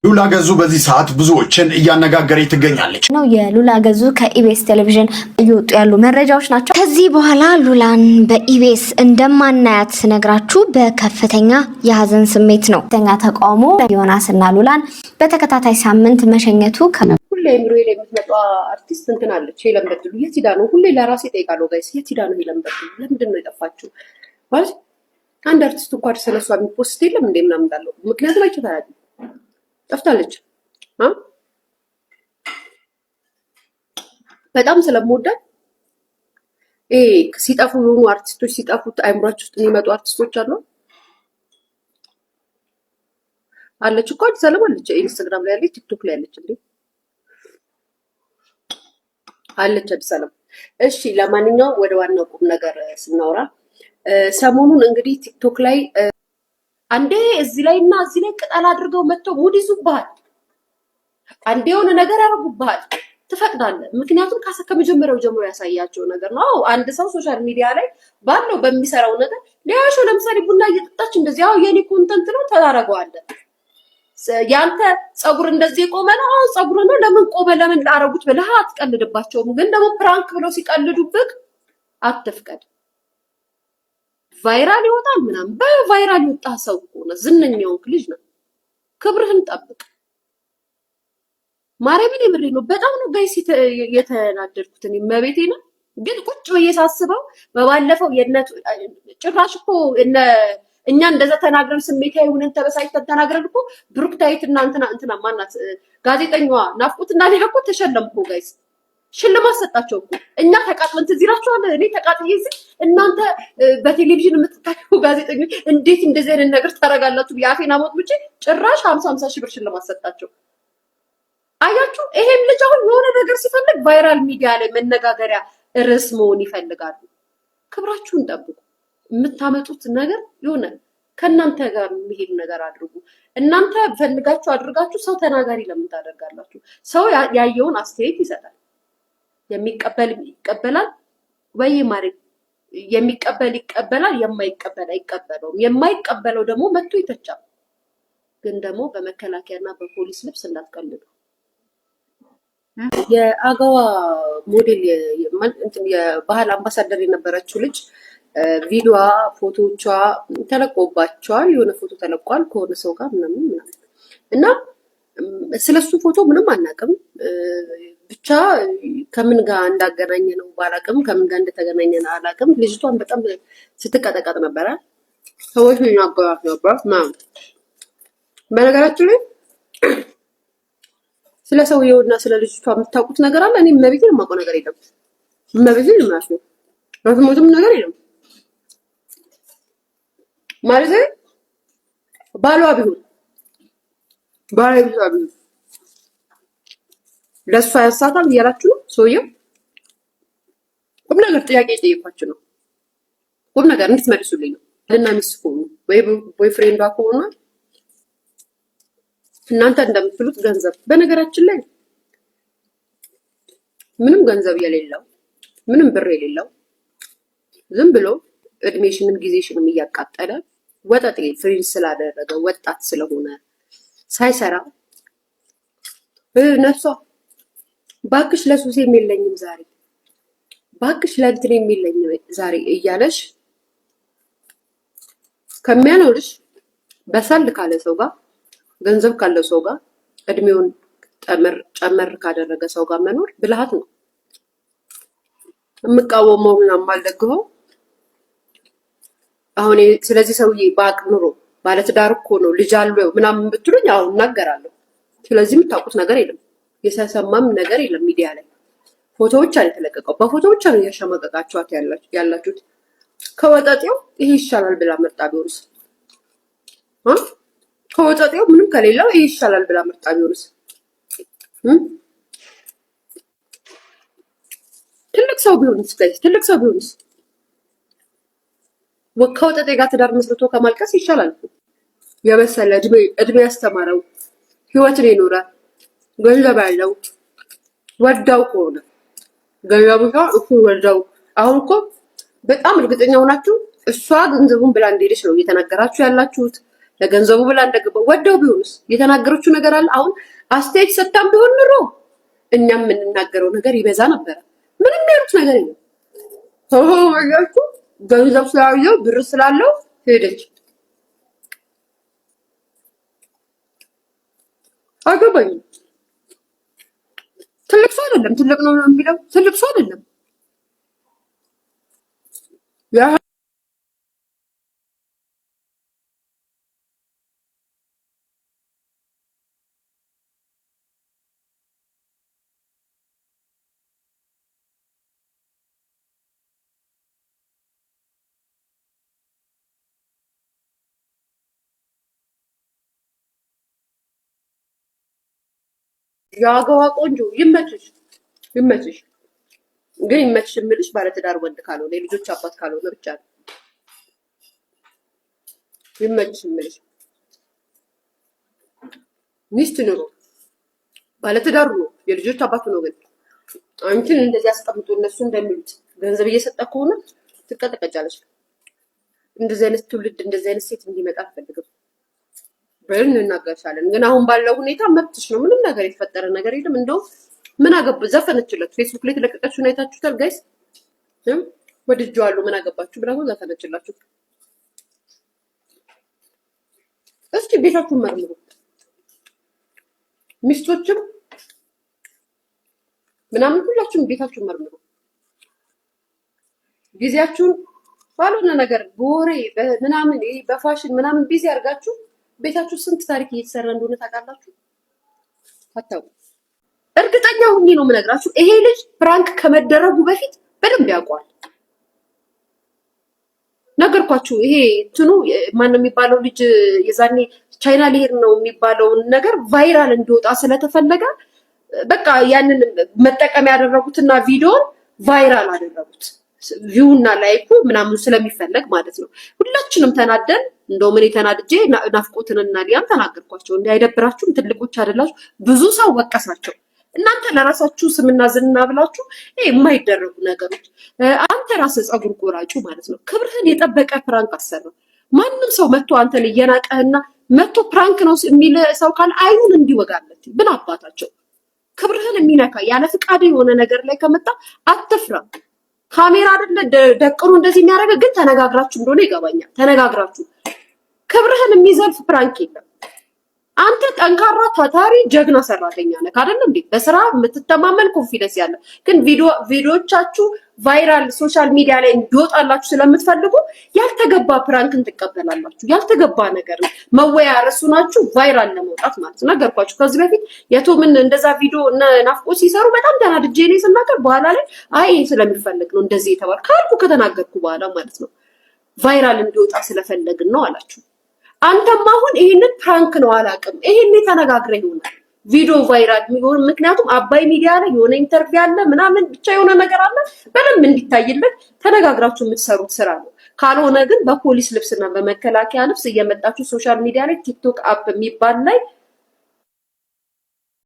ሉላ ገዙ በዚህ ሰዓት ብዙዎችን እያነጋገረ ትገኛለች ነው። የሉላ ገዙ ከኢቢኤስ ቴሌቪዥን እየወጡ ያሉ መረጃዎች ናቸው። ከዚህ በኋላ ሉላን በኢቢኤስ እንደማናያት ስነግራችሁ በከፍተኛ የሀዘን ስሜት ነው። ከፍተኛ ተቃውሞ ዮናስና ሉላን በተከታታይ ሳምንት መሸኘቱ ሁሌ ምሮ ላይ የምትመጣ አርቲስት እንትን አለች ሄለን በድሉ የት ሄዳ ነው? ሁሌ ለራሴ ጠይቃለሁ ጋይስ፣ የት ሄዳ ነው ሄለን በድሉ? ለምንድን ነው የጠፋችው? ማለት አንድ አርቲስት እንኳን ስለሷ የሚፖስት የለም እንዴ ምናምን እንዳለው ምክንያቱም አይችታል ጠፍታለች። በጣም ስለምወዳት ሲጠፉ የሆኑ አርቲስቶች ሲጠፉ አይምሯችሁ ውስጥ የሚመጡ አርቲስቶች አሉ። አለች እኮ አዲስ አለም አለች፣ ኢንስታግራም ላይ አለች፣ ቲክቶክ ላይ አለች፣ እንዴ አለች አዲስ አለም። እሺ ለማንኛውም ወደ ዋናው ቁም ነገር ስናወራ ሰሞኑን እንግዲህ ቲክቶክ ላይ አንዴ እዚህ ላይ እና እዚህ ላይ ቅጠል አድርገው መጥተው ሙድ ይዙብሃል። አንዴ የሆነ ነገር ያደርጉብሃል። ትፈቅዳለህ። ምክንያቱም ከመጀመሪያው ጀምሮ ያሳያቸው ነገር ነው። አንድ ሰው ሶሻል ሚዲያ ላይ ባለው በሚሰራው ነገር ሊያሾ ለምሳሌ ቡና እየጠጣች እንደዚህ የኔ ኮንተንት ነው ተዳረገዋለህ። ያንተ ጸጉር እንደዚህ ቆመ ነው ጸጉር ነው ለምን ቆመ ለምን ላረጉት ብለህ አትቀልድባቸውም። ግን ደግሞ ፕራንክ ብለው ሲቀልዱብህ አትፍቀድ። ቫይራል ይወጣል ምናምን በቫይራል ይወጣ ሰው ሆነ ዝነኛው ልጅ ነው። ክብርህን ጠብቅ። ማርያምን የምሬ ነው። በጣም ነው ጋይስ የተናደድኩት እኔ መቤቴ ነው። ግን ቁጭ ብዬ ሳስበው በባለፈው ጭራሽ እኮ እኛ እንደዛ ተናግረን ስሜታዊ ሆነን ተበሳጭተን ተናግረን እኮ ብሩክታይት እና እንትና ማናት ጋዜጠኛዋ ናፍቁትና እኮ ተሸለምኩ ጋይስ። ሽልማት ሰጣቸው እኮ እኛ ተቃጥለን ትዝ ይላችኋል። እኔ ተቃጥዬ እዚህ እናንተ በቴሌቪዥን የምትታዩ ጋዜጠኞች እንዴት እንደዚህ አይነት ነገር ታረጋላችሁ? የአፌን አሞት ብቻ ጭራሽ 50 ሺህ ብር ሽልማት ሰጣቸው። አያችሁ፣ ይሄን ልጅ አሁን የሆነ ነገር ሲፈልግ ቫይራል ሚዲያ ላይ መነጋገሪያ ርዕስ መሆን ይፈልጋሉ። ክብራችሁን ጠብቁ። የምታመጡት ነገር የሆነ ከእናንተ ጋር የሚሄድ ነገር አድርጉ። እናንተ ፈልጋችሁ አድርጋችሁ ሰው ተናጋሪ ለምን ታደርጋላችሁ? ሰው ያየውን አስተያየት ይሰጣል። የሚቀበል ይቀበላል ወይ ማለት የሚቀበል ይቀበላል፣ የማይቀበል አይቀበለውም። የማይቀበለው ደግሞ መጥቶ ይተቻል። ግን ደግሞ በመከላከያና በፖሊስ ልብስ እንዳትቀልዱ። የአገዋ ሞዴል የባህል አምባሳደር የነበረችው ልጅ ቪዲዮዋ ፎቶቿ ተለቆባቸዋል። የሆነ ፎቶ ተለቋል ከሆነ ሰው ጋር ምናምን እና ስለሱ ፎቶ ምንም አናውቅም። ብቻ ከምን ጋር እንዳገናኘ ነው ባላቅም፣ ከምን ጋር እንደተገናኘ ነው አላቅም። ልጅቷን በጣም ስትቀጠቀጥ ነበረ። ሰዎች ይናገራት ነበር ማለት። በነገራችን ላይ ስለ ሰውየውና ስለ ልጅቷ የምታውቁት ነገር አለ? እኔ መቤቴን የማውቀው ነገር የለም። መቤቴን ማለት ነው ረስሞትም ነገር የለም ማለት ባሏ ቢሆን ባለቤቷ ቢሆን ለሷ ያሳታል እያላችሁ ነው። ሰውየው ቁም ነገር ጥያቄ ጠይቋችሁ ነው። ቁም ነገር እንድትመልሱልኝ ነው። እና ሚስት ከሆኑ ወይ ቦይፍሬንዷ ከሆነ እናንተ እንደምትሉት ገንዘብ፣ በነገራችን ላይ ምንም ገንዘብ የሌለው ምንም ብር የሌለው ዝም ብሎ እድሜሽንም ጊዜሽንም እያቃጠለ ወጣት ፍሪንድ ስላደረገ ወጣት ስለሆነ ሳይሰራ ነፍሷ ባክሽ ለሱስ የሚለኝም ዛሬ ባክሽ ለእንትን የሚለኝም ዛሬ እያለሽ ከሚያኖርሽ በሳል ካለ ሰው ጋር ገንዘብ ካለው ሰው ጋር እድሜውን ጨመር ካደረገ ሰው ጋር መኖር ብልሃት ነው። የምቃወመው ምናምን አልደግፈው። አሁን ስለዚህ ሰውዬ ባቅ ኑሮ ባለትዳር እኮ ነው ልጅ አለው ምናምን ብትሉኝ አሁን እናገራለሁ። ስለዚህ የምታውቁት ነገር የለም፣ የሰማም ነገር የለም። ሚዲያ ላይ ፎቶዎች አለ የተለቀቀው፣ በፎቶዎች ነው ያሸማቀቃችኋት ያላችሁት። ከወጣጤው ይሄ ይሻላል ብላ መርጣ ቢሆንስ ከወጣጤው ምንም ከሌለው ይሄ ይሻላል ብላ መርጣ ቢሆንስ ትልቅ ሰው ቢሆንስ ትልቅ ሰው ቢሆንስ ከወጣጤ ጋር ትዳር መስርቶ ከማልቀስ ይሻላል። የበሰለ እድሜ ያስተማረው ህይወትን የኖረ ገንዘብ ያለው ወዳው ከሆነ ገንዘቡ ጋር እሱ ወዳው። አሁን እኮ በጣም እርግጠኛ ሆናችሁ እሷ ገንዘቡን ብላ እንደሄደች ነው እየተናገራችሁ ያላችሁት። ለገንዘቡ ብላ እንደገባው ወደው ቢሆንስ የተናገረችው ነገር አለ። አሁን አስተያየት ሰጣም ቢሆን ኑሮ እኛም የምንናገረው ነገር ይበዛ ነበር። ምንም ያሉት ነገር የለም። ወያልኩ ገንዘብ ስላለው ብር ስላለው ሄደች። አገባኝ። ትልቅ ሰው አይደለም። ትልቅ ነው የሚለው ትልቅ ሰው አይደለም። የአገዋ ቆንጆ ይመችሽ፣ ይመችሽ። ግን ይመችሽ የምልሽ ባለትዳር ወንድ ካልሆነ የልጆች አባት ካልሆነ ብቻ ነው። ይመችሽ የምልሽ ሚስት ኑሮ ባለትዳር ነው የልጆች አባት ነው። ግን አንቺን እንደዚህ አስቀምጦ እነሱ እንደሚሉት ገንዘብ እየሰጠ ከሆነ ትቀጠቀጫለሽ። እንደዚህ አይነት ትውልድ እንደዚህ አይነት ሴት እንዲመጣ አልፈልግም። በልን እናገርሻለን። ግን አሁን ባለው ሁኔታ መብትሽ ነው። ምንም ነገር የተፈጠረ ነገር የለም። እንደው ምን አገባ ዘፈነችለት። ፌስቡክ ላይ ተለቀቀችው ነው አይታችሁታል ጋይስ? ወድጄዋለሁ ምን አገባችሁ ብላ ዘፈነችላችሁ። እስኪ ቤታችሁን መርምሩ። ሚስቶችም ምናምን ሁላችሁም ቤታችሁን መርምሩ። ጊዜያችሁን ባልሆነ ነገር በወሬ ምናምን በፋሽን ምናምን ቢዚ አድርጋችሁ ቤታችሁ ስንት ታሪክ እየተሰራ እንደሆነ ታውቃላችሁ? አታውቁ። እርግጠኛ ሁኜ ነው የምነግራችሁ። ይሄ ልጅ ፕራንክ ከመደረጉ በፊት በደንብ ያውቀዋል። ነገርኳችሁ። ይሄ እንትኑ ማን ነው የሚባለው ልጅ የዛኔ ቻይና ሊሄድ ነው የሚባለውን ነገር ቫይራል እንዲወጣ ስለተፈለገ በቃ ያንን መጠቀም ያደረጉትና ቪዲዮን ቫይራል አደረጉት። ቪውና ላይኩ ምናምን ስለሚፈለግ ማለት ነው። ሁላችንም ተናደን እንደው ምን ተናድጄ ናፍቆትንና ሊያም ተናገርኳቸው። እንዳይደብራችሁም ትልቆች አይደላችሁ። ብዙ ሰው ወቀሳቸው። እናንተ ለራሳችሁ ስምና ዝና ብላችሁ የማይደረጉ ነገሮች አንተ ራስህ ጸጉር ቆራጩ ማለት ነው ክብርህን የጠበቀ ፕራንክ አሰራ። ማንም ሰው መጥቶ አንተን እየናቀህና መጥቶ ፕራንክ ነው የሚል ሰው ካለ አይኑን እንዲወጋለት ብን አባታቸው ክብርህን የሚነካ ያለ ፍቃድ የሆነ ነገር ላይ ከመጣ አትፍራ። ካሜራ አይደለ ደቅሩ እንደዚህ የሚያደርገ ግን ተነጋግራችሁ እንደሆነ ይገባኛል። ተነጋግራችሁ ክብርህን የሚዘልፍ ፕራንክ የለም። አንተ ጠንካራ ታታሪ ጀግና ሰራተኛ ነህ አይደል እንዴ? በስራ የምትተማመን ኮንፊደንስ ያለ ግን ቪዲዮቻችሁ ቫይራል ሶሻል ሚዲያ ላይ እንዲወጣላችሁ ስለምትፈልጉ ያልተገባ ፕራንክን ትቀበላላችሁ። ያልተገባ ነገር መወያ ርዕሱ ናችሁ ቫይራል ለመውጣት ማለት ነው። ነገርኳችሁ ከዚህ በፊት የቶምን እንደዛ ቪዲዮ ናፍቆ ሲሰሩ በጣም ተናድጄ እኔ ስናገር በኋላ ላይ አይ ስለሚፈልግ ነው እንደዚህ የተባለ ካልኩ ከተናገርኩ በኋላ ማለት ነው ቫይራል እንዲወጣ ስለፈለግን ነው አላችሁ። አንተም አሁን ይሄንን ፕራንክ ነው አላውቅም ይሄን ተነጋግረ ይሆናል ቪዲዮ ቫይራል የሚሆን ምክንያቱም አባይ ሚዲያ ላይ የሆነ ኢንተርቪው አለ ምናምን ብቻ የሆነ ነገር አለ በደንብ እንዲታይለት ተነጋግራችሁ የምትሰሩት ስራ ነው። ካልሆነ ግን በፖሊስ ልብስና በመከላከያ ልብስ እየመጣችሁ ሶሻል ሚዲያ ላይ ቲክቶክ አፕ የሚባል ላይ